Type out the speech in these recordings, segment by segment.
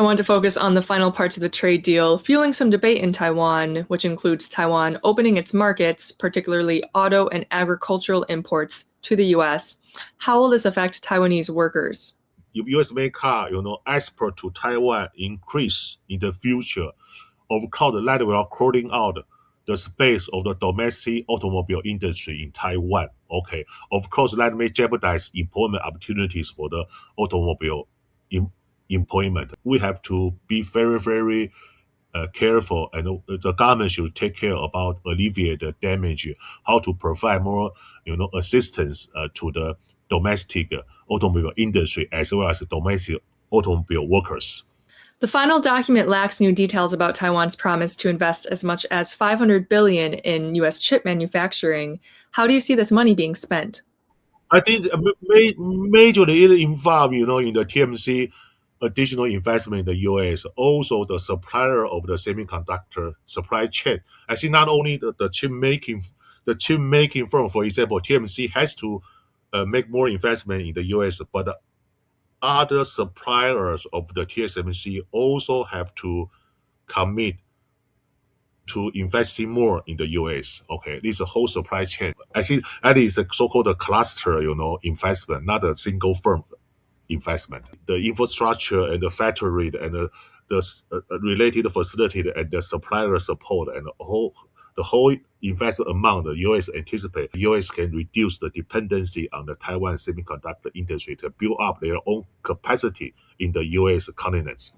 I want to focus on the final parts of the trade deal, fueling some debate in Taiwan, which includes Taiwan opening its markets, particularly auto and agricultural imports, to the U.S. How will this affect Taiwanese workers? If U.S.-made car, export to Taiwan increase in the future, of course, that will crowding out the space of the domestic automobile industry in Taiwan. Okay, of course, that may jeopardize employment opportunities for the automobile employment. We have to be very, very careful, and the government should take care about alleviate the damage, how to provide more, assistance to the domestic automobile industry as well as the domestic automobile workers. The final document lacks new details about Taiwan's promise to invest as much as $500 billion in U.S. chip manufacturing. How do you see this money being spent? I think majorly it involved, in the TMC additional investment in the U.S., also the supplier of the semiconductor supply chain. I think not only the chip making firm, for example, TMC has to make more investment in the U.S., but the other suppliers of the TSMC also have to commit to investing more in the U.S. Okay, this is a whole supply chain. I think that is a so-called a cluster, investment, not a single firm investment. The infrastructure and the factory and the related facility and the supplier support and the whole investment amount the U.S. anticipate, the U.S. can reduce the dependency on the Taiwan semiconductor industry to build up their own capacity in the U.S. continent.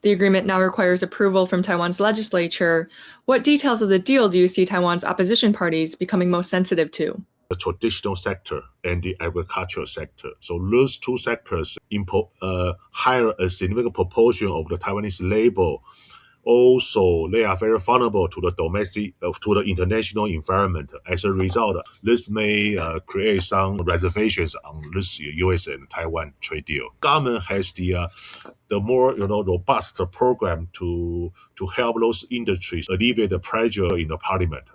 The agreement now requires approval from Taiwan's legislature. What details of the deal do you see Taiwan's opposition parties becoming most sensitive to? The traditional sector and the agricultural sector. So those two sectors hire a significant proportion of the Taiwanese labor. Also, they are very vulnerable to the to the international environment. As a result, this may create some reservations on this U.S. and Taiwan trade deal. Government has the more robust program to help those industries alleviate the pressure in the parliament.